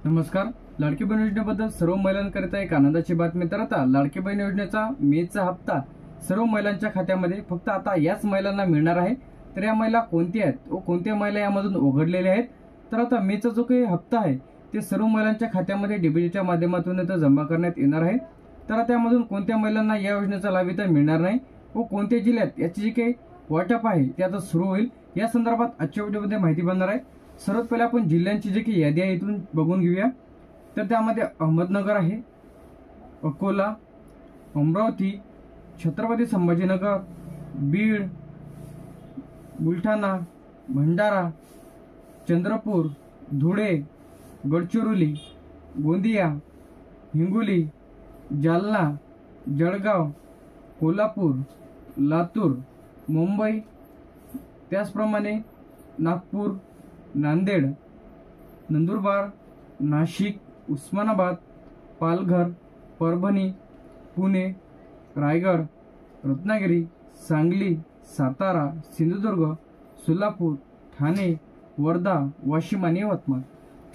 नमस्कार. लाडकी बहीण योजनेबद्दल सर्व महिलांकरिता एक आनंदाची बातमी. तर आता लाडकी बहीण योजनेचा मेचा हप्ता सर्व महिलांच्या खात्यामध्ये फक्त आता याच महिलांना मिळणार आहे. तर या महिला कोणत्या आहेत व कोणत्या महिला यामधून उघडलेल्या आहेत? तर आता मेचा जो काही हप्ता आहे ते सर्व महिलांच्या खात्यामध्ये डीबीटीच्या माध्यमातून इथं जमा करण्यात येणार आहे. तर आता यामधून कोणत्या महिलांना या योजनेचा लाभ इथं मिळणार नाही व कोणत्या जिल्ह्यात याची जी काही वाटप आहे ते आता सुरू होईल या संदर्भात आजच्या व्हिडिओमध्ये माहिती बनणार आहे. सर्वात पहिले आपण जिल्ह्यांची जी काही यादी आहे इथून बघून घेऊया. तर त्यामध्ये अहमदनगर आहे, अकोला, अमरावती, छत्रपती संभाजीनगर, बीड, बुलढाणा, भंडारा, चंद्रपूर, धुळे, गडचिरोली, गोंदिया, हिंगोली, जालना, जळगाव, कोल्हापूर, लातूर, मुंबई, त्याचप्रमाणे नागपूर, नांदेड, नंदुरबार, नाशिक, उस्मानाबाद, पालघर, परभणी, पुणे, रायगड, रत्नागिरी, सांगली, सातारा, सिंधुदुर्ग, सोलापूर, ठाणे, वर्धा, वाशिम आणि यवतमाळ.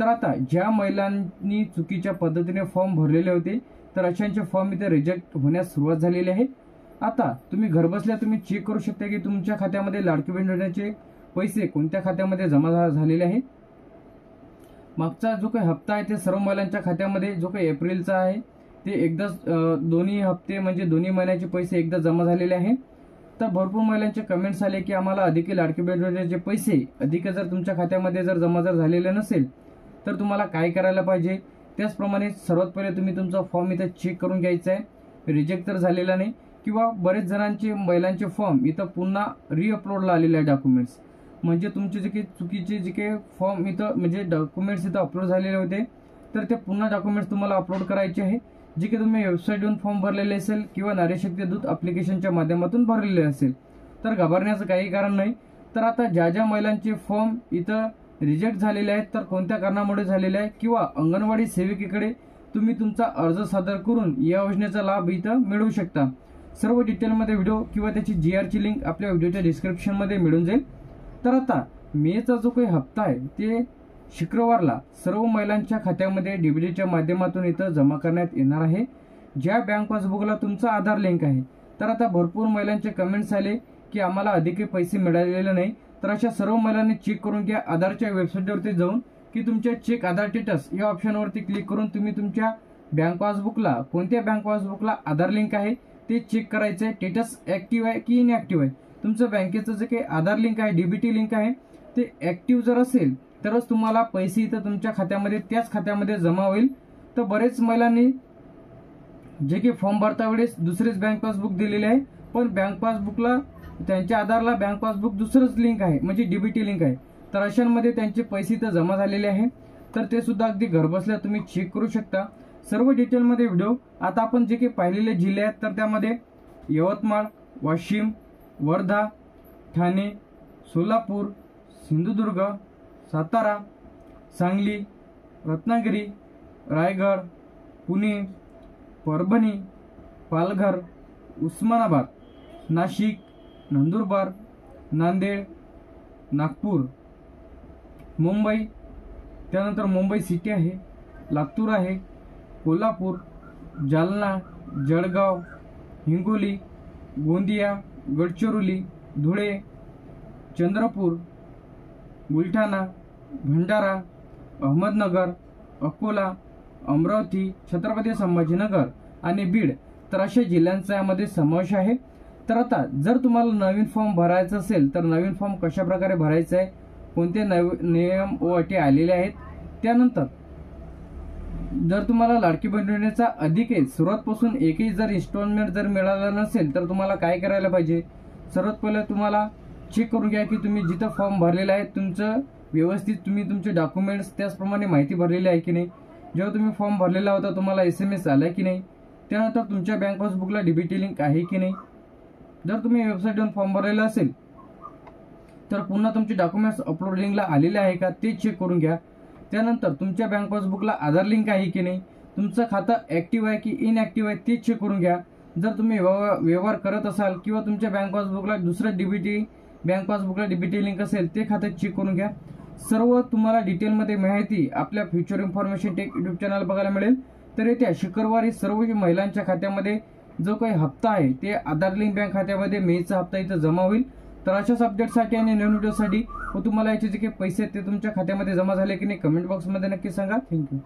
तर आता ज्या महिलांनी चुकीच्या पद्धतीने फॉर्म भरलेले होते तर अशांचे फॉर्म इथे रिजेक्ट होण्यास सुरुवात झालेली आहे. आता तुम्ही घरबसल्या तुम्ही चेक करू शकता की तुमच्या खात्यामध्ये लाडकी बहीण योजनेचे पैसे कोणत्या खात्यामध्ये जमा झालेले आहेत. मागचा जो काही हप्ता आहे ते सर्व महिलांच्या खात्यामध्ये जो काही एप्रिलचा आहे ते एकदाच दोन्ही हप्ते म्हणजे दोन्ही महिन्याचे पैसे एकदा जमा झालेले आहे. तर भरपूर महिलांचे कमेंट्स आले की आम्हाला अधिक लाडकी बहीण योजनेचे पैसे अधिक जर तुमच्या खात्यामध्ये जमा झालेले नसेल तर तुम्हाला काय करायला पाहिजे. त्याचप्रमाणे सर्वात पहिले तुम्ही तुमचा फॉर्म इथं चेक करून घ्यायचा आहे, रिजेक्ट तर झालेला नाही किंवा बरेच जणांचे महिलांचे फॉर्म इथं पुन्हा रिअपलोडला आलेले आहे डॉक्युमेंट्स. म्हणजे तुमचे जे काही चुकीचे जे काही फॉर्म इथं म्हणजे डॉक्युमेंट्स इथं अपलोड झालेले होते तर ते पुन्हा डॉक्युमेंट्स तुम्हाला अपलोड करायचे आहे. जे की तुम्ही वेबसाईटवरून फॉर्म भरलेले असेल किंवा नारी शक्ती दूत ॲप्लिकेशनच्या माध्यमातून भरलेले असेल तर घाबरण्याचं काही कारण नाही. तर आता ज्या ज्या महिलांचे फॉर्म इथं रिजेक्ट झालेले आहेत तर कोणत्या कारणामुळे झालेले आहे किंवा अंगणवाडी सेविकेकडे तुम्ही तुमचा अर्ज सादर करून या योजनेचा लाभ इथं मिळवू शकता. सर्व डिटेलमध्ये व्हिडिओ किंवा त्याची GRची लिंक आपल्या व्हिडिओच्या डिस्क्रिप्शनमध्ये मिळून जाईल. तर आता मेचा जो काही हप्ता आहे ते शुक्रवारला सर्व महिलांच्या खात्यामध्ये डीबीटीच्या माध्यमातून इथं जमा करण्यात येणार आहे. ज्या बँक पासबुकला तुमचा आधार लिंक आहे. तर आता भरपूर महिलांचे कमेंट्स आले की आम्हाला अधिक पैसे मिळालेले नाही. तर अशा सर्व महिलांनी चेक करून घ्या आधारच्या वेबसाईटवरती जाऊन की तुमच्या चेक आधार स्टेटस या ऑप्शनवरती क्लिक करून तुम्ही तुमच्या बँक पासबुकला कोणत्या बँक पासबुकला आधार लिंक आहे ते चेक करायचं आहे. स्टेटस ऍक्टिव्ह आहे की इनऍक्टिव्ह आहे. तुमचं बँकेचं जे काही आधार लिंक आहे डीबीटी लिंक आहे ते ऍक्टिव्ह जर असेल तरच तुम्हाला पैसे इथं तुमच्या खात्यामध्ये त्याच खात्यामध्ये जमा होईल. तर बरेच महिलांनी जे की फॉर्म भरता वेळेस दुसरेच बँक पासबुक दिलेले आहे पण बँक पासबुकला त्यांच्या आधारला बँक पासबुक दुसरंच लिंक आहे म्हणजे डीबीटी लिंक आहे. तर अशांमध्ये त्यांचे पैसे इथं जमा झालेले आहे. तर ते सुद्धा अगदी घरबसल्या तुम्ही चेक करू शकता. सर्व डिटेलमध्ये व्हिडिओ. आता आपण जे काही पाहिलेले जिल्हे आहेत तर त्यामध्ये यवतमाळ, वाशिम, वर्धा, ठाणे, सोलापूर, सिंधुदुर्ग, सातारा, सांगली, रत्नागिरी, रायगड, पुणे, परभणी, पालघर, उस्मानाबाद, नाशिक, नंदुरबार, नांदेड, नागपूर, मुंबई, त्यानंतर मुंबई सिटी आहे, लातूर आहे, कोल्हापूर, जालना, जळगाव, हिंगोली, गोंदिया, गडचिरोली, धुळे, चंद्रपूर, बुलढाणा, भंडारा, अहमदनगर, अकोला, अमरावती, छत्रपती संभाजीनगर आणि बीड. तर अशा जिल्ह्यांचा यामध्ये समावेश आहे. तर आता जर तुम्हाला नवीन फॉर्म भरायचा असेल तर नवीन फॉर्म कशा प्रकारे भरायचा आहे, कोणते नियम व अटी आलेले आहेत. त्यानंतर जर तुम्हाला लाडकी बहीण योजनेचा अधिक सुरुवातपासून एकही जर इन्स्टॉलमेंट जर मिळाला नसेल तर तुम्हाला काय करायला पाहिजे. सर्वात पहिले तुम्हाला चेक करून घ्या की तुम्ही जिथं फॉर्म भरलेला आहे तुमचं व्यवस्थित तुम्ही तुमचे डॉक्युमेंट्स त्याचप्रमाणे माहिती भरलेली आहे की नाही. जेव्हा तुम्ही फॉर्म भरलेला होता तुम्हाला SMS आला की नाही. त्यानंतर तुमच्या बँक पासबुकला डीबीटी लिंक आहे की नाही. जर तुम्ही वेबसाईटवरून फॉर्म भरलेला असेल तर पुन्हा तुमचे डॉक्युमेंट्स अपलोडिंगला आलेले आहे का ते चेक करून घ्या. त्यानंतर तुमच्या बँक पासबुकला आधार लिंक आहे की नाही, तुमचं खातं ऍक्टिव्ह आहे की इनऍक्टिव्ह आहे ते चेक करून घ्या. जर तुम्ही व्यवहार करत असाल किंवा तुमच्या बँक पासबुकला दुसरं बँक पासबुकला डीबीटी लिंक असेल ते खातं चेक करून घ्या. सर्व तुम्हाला डिटेलमध्ये माहिती आपल्या future information take YouTube channel बघायला मिळेल। तर येत्या शुक्रवारी सर्व महिलांच्या खात्यामध्ये जो काही हप्ता आहे ते आधार लिंक बँक खात्यामध्ये मेचा हप्ता इथं जमा होईल। तर अशाच अपडेटसाठी आणि नवीन व्हिडिओसाठी व तुम्हाला याचे जे काही पैसे आहेत ते तुमच्या खात्यामध्ये जमा झाले की नाही कमेंट बॉक्समध्ये नक्की सांगा। थँक्यू।